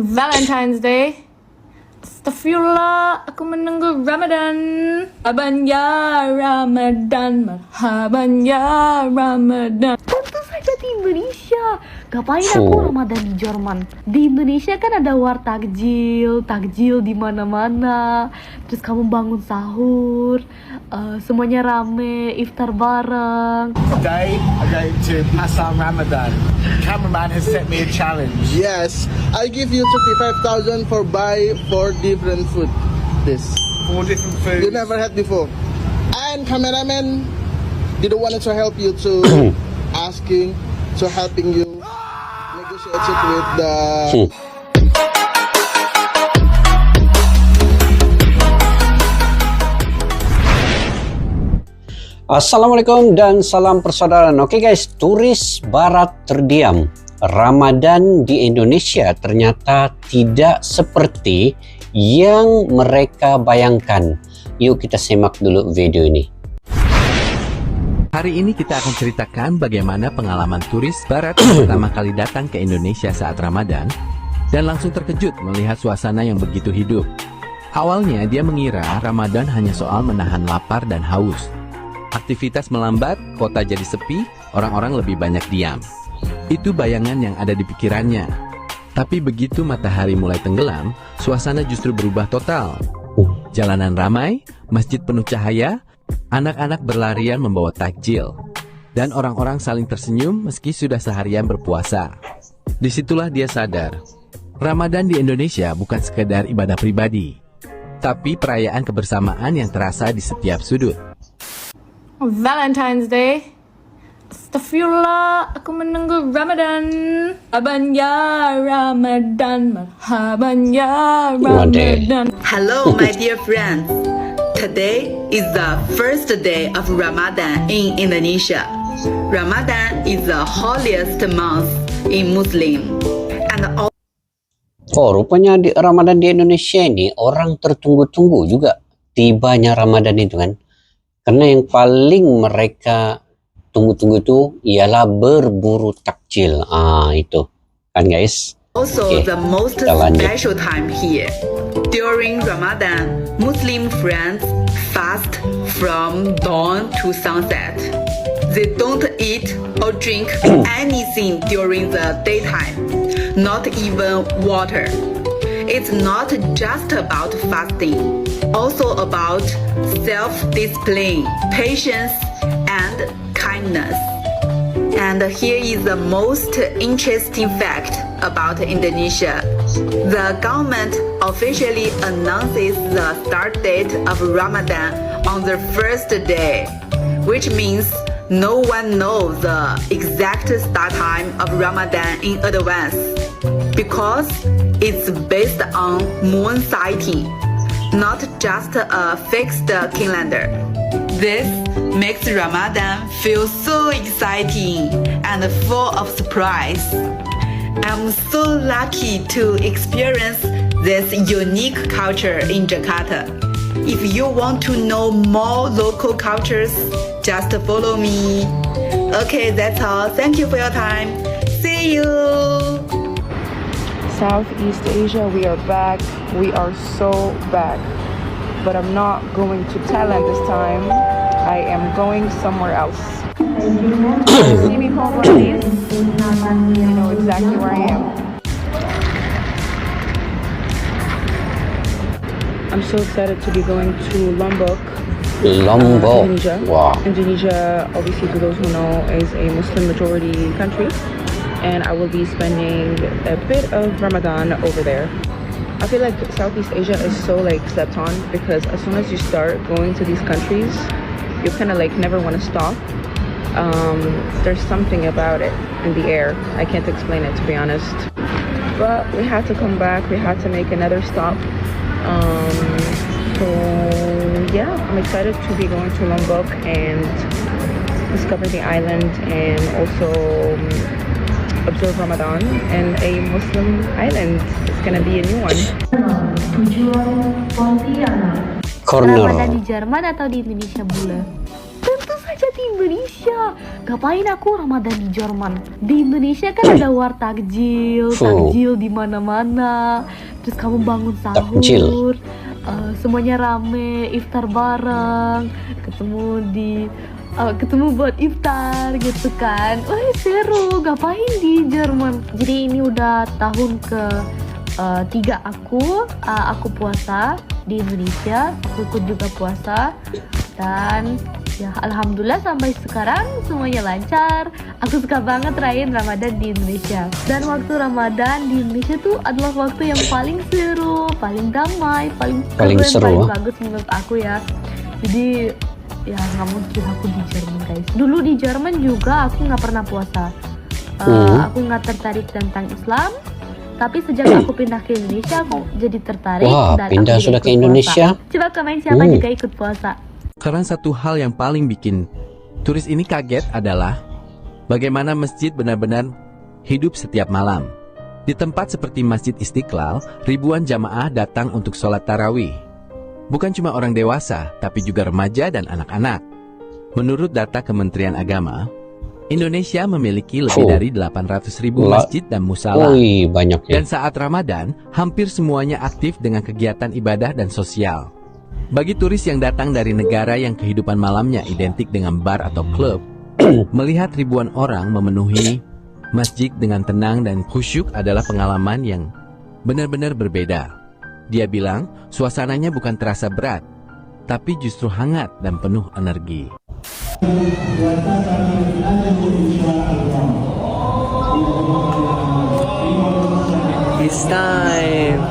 Valentine's Day. Astagfirullah, aku menunggu Ramadan. Marhaban ya Ramadan, marhaban ya Ramadan. Tentu saja di Indonesia. Ngapain aku Ramadan di Jerman? Di Indonesia kan ada takjil di mana-mana. Terus kamu bangun sahur, semuanya rame, iftar bareng. Today I'm going to pass on Ramadan. Cameraman has set me a challenge. Yes, I give you 35,000 for buy 4 different food. This 4 different foods. you never had before. And cameraman didn't want to help you to helping you negotiate it with the. Assalamualaikum dan salam persaudaraan. Oke guys, turis barat terdiam. Ramadan di Indonesia ternyata tidak seperti yang mereka bayangkan. Yuk kita simak dulu video ini. Hari ini kita akan ceritakan bagaimana pengalaman turis barat yang pertama kali datang ke Indonesia saat Ramadan dan langsung terkejut melihat suasana yang begitu hidup. Awalnya dia mengira Ramadan hanya soal menahan lapar dan haus. Aktivitas melambat, kota jadi sepi, orang-orang lebih banyak diam. Itu bayangan yang ada di pikirannya. Tapi begitu matahari mulai tenggelam, suasana justru berubah total. Jalanan ramai, masjid penuh cahaya, anak-anak berlarian membawa takjil, dan orang-orang saling tersenyum meski sudah seharian berpuasa. Disitulah dia sadar, Ramadan di Indonesia bukan sekedar ibadah pribadi, tapi perayaan kebersamaan yang terasa di setiap sudut. Valentine's Day. Astagfirullah, aku menunggu Ramadan. Marhaban ya Ramadan, marhaban ya Ramadan. Hello, my dear friends. Today is the first day of Ramadan in Indonesia. Ramadan is the holiest month in Muslim, and all. Oh, rupanya di Ramadan di Indonesia ini orang tertunggu-tunggu juga tibanya Ramadan itu kan. Karena yang paling mereka tunggu-tunggu itu ialah berburu takjil. Itu kan guys. Also the most special time here. During Ramadan, Muslim friends fast from dawn to sunset. They don't eat or drink anything during the daytime, not even water. It's not just about fasting, also about self-discipline, patience, and kindness. And here is the most interesting fact about Indonesia. The government officially announces the start date of Ramadan on the first day, which means no one knows the exact start time of Ramadan in advance, because it's based on moon sighting, not just a fixed calendar. This makes Ramadan feel so exciting and full of surprise. I'm so lucky to experience this unique culture in Jakarta. If you want to know more local cultures, just follow me. Okay, that's all. Thank you for your time. See you! Southeast Asia, we are back. We are so back. But I'm not going to Thailand this time. I am going somewhere else. See me called one of these? You know exactly where I am. I'm so excited to be going to Lombok. Indonesia. Wow. Indonesia, obviously, to those who know, is a Muslim majority country. And I will be spending a bit of Ramadan over there. I feel like Southeast Asia is so like slept on, because as soon as you start going to these countries, you kind of like never want to stop. There's something about it in the air. I can't explain it, to be honest. But we had to come back. We had to make another stop. So yeah, I'm excited to be going to Lombok and discover the island, and also observe Ramadan in a Muslim island. It's gonna be a new one. Corner. Ramadan di Jerman atau di Indonesia, Bule? Tentu saja di Indonesia. Ngapain aku Ramadan di Jerman? Di Indonesia kan ada takjil di mana-mana. Terus kamu bangun sahur, semuanya rame, iftar bareng, ketemu buat iftar gitu kan. Wah seru, ngapain di Jerman? Jadi ini udah tahun ke 3 aku puasa di Indonesia. Aku ikut juga puasa dan ya alhamdulillah sampai sekarang semuanya lancar. Aku suka banget rayain Ramadan di Indonesia. Dan waktu Ramadan di Indonesia tuh adalah waktu yang paling seru, paling damai, paling seru, paling bagus menurut aku ya. Jadi ya nggak mungkin aku di Jerman guys. Dulu di Jerman juga aku nggak pernah puasa. Aku nggak tertarik tentang Islam. Tapi sejak aku pindah ke Indonesia aku jadi tertarik. Wah, dan pindah aku sudah ikut ke Indonesia. puasa. Coba komen siapa juga ikut puasa. Karena satu hal yang paling bikin turis ini kaget adalah bagaimana masjid benar-benar hidup setiap malam. Di tempat seperti Masjid Istiqlal, ribuan jamaah datang untuk sholat tarawih. Bukan cuma orang dewasa, tapi juga remaja dan anak-anak. Menurut data Kementerian Agama, Indonesia memiliki lebih dari 800.000 masjid dan musala. Banyak ya. Dan saat Ramadan, hampir semuanya aktif dengan kegiatan ibadah dan sosial. Bagi turis yang datang dari negara yang kehidupan malamnya identik dengan bar atau klub, melihat ribuan orang memenuhi masjid dengan tenang dan khusyuk adalah pengalaman yang benar-benar berbeda. Dia bilang, suasananya bukan terasa berat, tapi justru hangat dan penuh energi. It's time.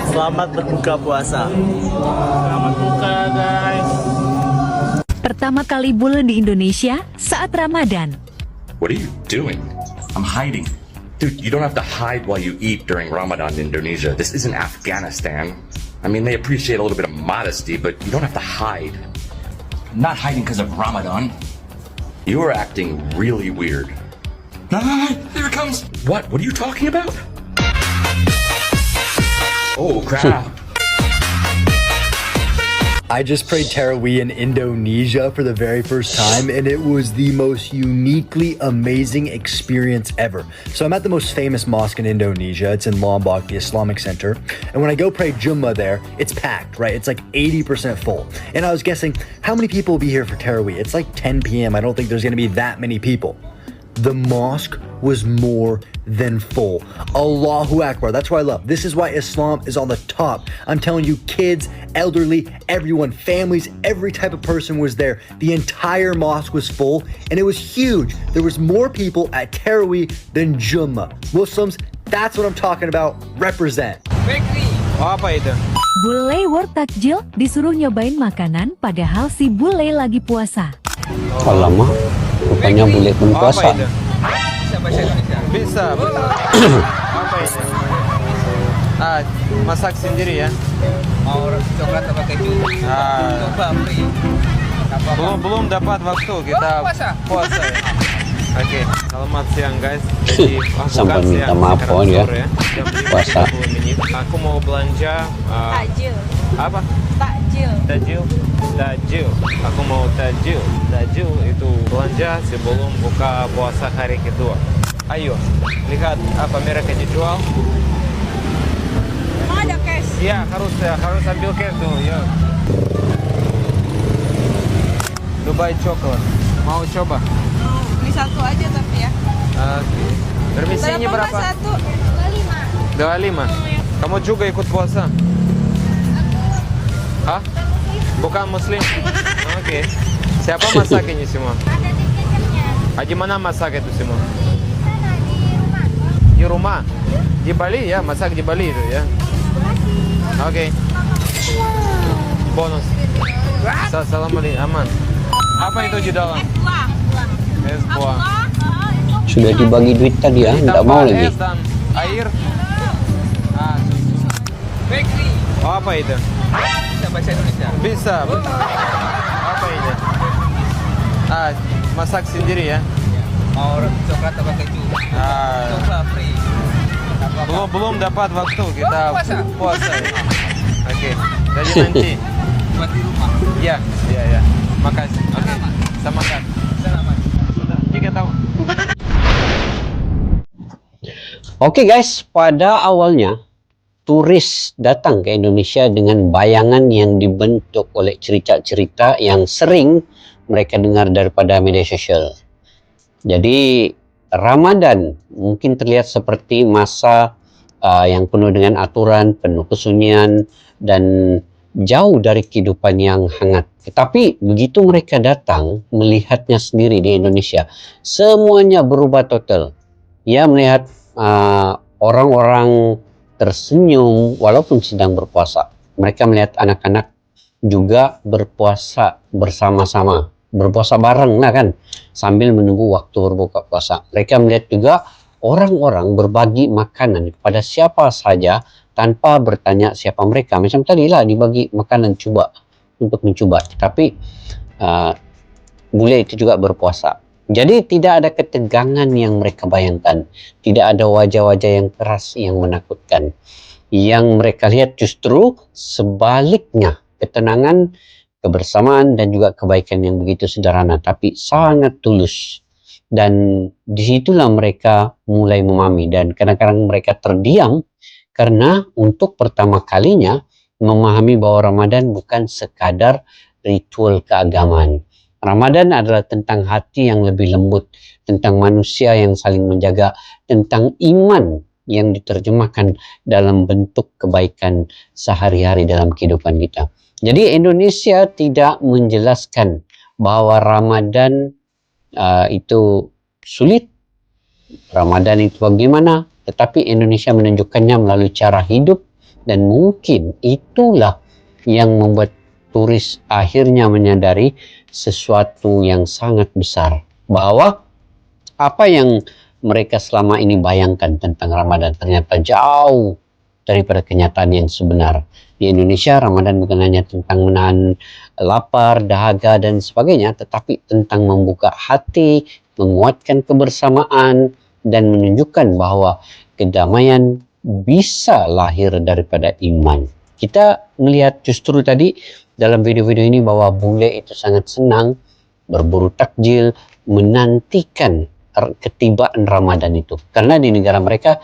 Selamat berbuka puasa. Selamat buka guys. Pertama kali bulan di Indonesia saat Ramadan. What are you doing? I'm hiding. Dude, you don't have to hide while you eat during Ramadan in Indonesia. This isn't Afghanistan. I mean, they appreciate a little bit of modesty, but you don't have to hide. I'm not hiding because of Ramadan. You are acting really weird. Ah, here it comes. What? What are you talking about? Oh, crap. I just prayed Tarawih in Indonesia for the very first time, and it was the most uniquely amazing experience ever. So I'm at the most famous mosque in Indonesia. It's in Lombok, the Islamic Center. And when I go pray Jummah there, it's packed, right? It's like 80% full. And I was guessing, how many people will be here for Tarawih? It's like 10 p.m. I don't think there's going to be that many people. The mosque was more than full. Allahu Akbar. That's what I love. This is why Islam is on the top. I'm telling you, kids, elderly, everyone, families, every type of person was there. The entire mosque was full and it was huge. There was more people at Tarawih than Jummah. Muslims, that's what I'm talking about. Represent. Apa itu? Bule World Takjil disuruh nyobain makanan padahal si bule lagi puasa. Lama, rupanya bule pun puasa. Bisa bahasa Indonesia? Bisa. Apa itu? Masak sendiri ya? Mau coklat apa keju? Coba free. Belum dapat waktu kita puasa ya. Oke, selamat siang guys. Jadi sampai minta maaf ya. Puasa. Aku mau belanja. Takjil. Apa? Takjil. Tajil. Aku mau tajil. Tajil itu belanja sebelum buka puasa hari kedua. Ayo, lihat apa mereka dijual. Emang ada cash? Iya, harus ambil cash tuh, ya. Dubai coklat. Mau coba? Beli satu aja tapi ya. Oke. Permisinya berapa? Satu. 25. Kamu juga ikut puasa? Hah? Bukan muslim? Oke. Siapa masak ini semua? Ada di kitchennya. Gimana masak itu semua? Sana di rumah. Di rumah? Di Bali ya? Masak di Bali itu ya? Oke. Bonus. Assalamualaikum. Aman. Apa itu di dalam? Es buah. Sudah dibagi duit tadi ya, tidak mau lagi. Es dan air. Oh, apa itu? Bisa bahasa Indonesia? Bisa. Apa ini? Masak sendiri ya? Mau coklat apa keju? Coklat free. Belum dapat waktu kita puasa. Oke. Jadi nanti. Buat di rumah? Iya. Makasih. Oke. Selamat. Selamat. Jika Oke guys, pada awalnya turis datang ke Indonesia dengan bayangan yang dibentuk oleh cerita-cerita yang sering mereka dengar daripada media sosial. Jadi Ramadan mungkin terlihat seperti masa yang penuh dengan aturan, penuh kesunyian, dan jauh dari kehidupan yang hangat. Tetapi begitu mereka datang melihatnya sendiri di Indonesia, semuanya berubah total. Ia melihat orang-orang tersenyum walaupun sedang berpuasa. Mereka melihat anak-anak juga berpuasa bersama-sama, berpuasa bareng lah kan, sambil menunggu waktu berbuka puasa. Mereka melihat juga orang-orang berbagi makanan kepada siapa saja tanpa bertanya siapa mereka. Macam tadi lah dibagi makanan untuk mencoba. Tapi bule itu juga berpuasa. Jadi tidak ada ketegangan yang mereka bayangkan. Tidak ada wajah-wajah yang keras yang menakutkan. Yang mereka lihat justru sebaliknya. Ketenangan, kebersamaan, dan juga kebaikan yang begitu sederhana. Tapi sangat tulus. Dan disitulah mereka mulai memahami. Dan kadang-kadang mereka terdiam. Karena untuk pertama kalinya memahami bahwa Ramadan bukan sekadar ritual keagamaan. Ramadan adalah tentang hati yang lebih lembut, tentang manusia yang saling menjaga, tentang iman yang diterjemahkan dalam bentuk kebaikan sehari-hari dalam kehidupan kita. Jadi Indonesia tidak menjelaskan bahwa Ramadan itu sulit, Ramadan itu bagaimana, tetapi Indonesia menunjukkannya melalui cara hidup, dan mungkin itulah yang membuat turis akhirnya menyadari sesuatu yang sangat besar, bahwa apa yang mereka selama ini bayangkan tentang Ramadan ternyata jauh daripada kenyataan yang sebenar. Di Indonesia, Ramadan bukan hanya tentang menahan lapar, dahaga, dan sebagainya, tetapi tentang membuka hati, menguatkan kebersamaan, dan menunjukkan bahwa kedamaian bisa lahir daripada iman. Kita melihat justru tadi dalam video-video ini bahwa bule itu sangat senang berburu takjil, menantikan ketibaan Ramadan itu. Karena di negara mereka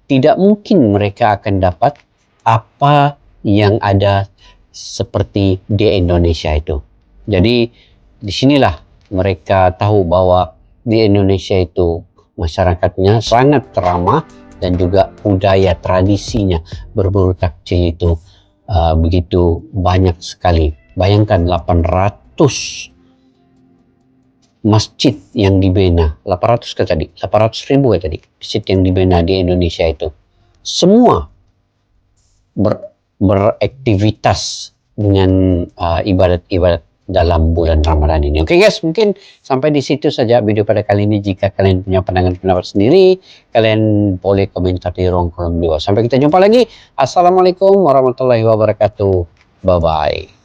tidak mungkin mereka akan dapat apa yang ada seperti di Indonesia itu. Jadi disinilah mereka tahu bahwa di Indonesia itu masyarakatnya sangat ramah, dan juga budaya tradisinya berburu takjil itu begitu banyak sekali. Bayangkan 800 masjid yang dibina, 800 ke tadi, 800.000 ya tadi, masjid yang dibina di Indonesia itu. Semua beraktivitas dengan ibadat-ibadat dalam bulan Ramadan ini. Oke guys, mungkin sampai di situ saja video pada kali ini. Jika kalian punya pandangan pendapat sendiri, kalian boleh komentar di kolom di bawah. Sampai kita jumpa lagi. Assalamualaikum warahmatullahi wabarakatuh. Bye bye.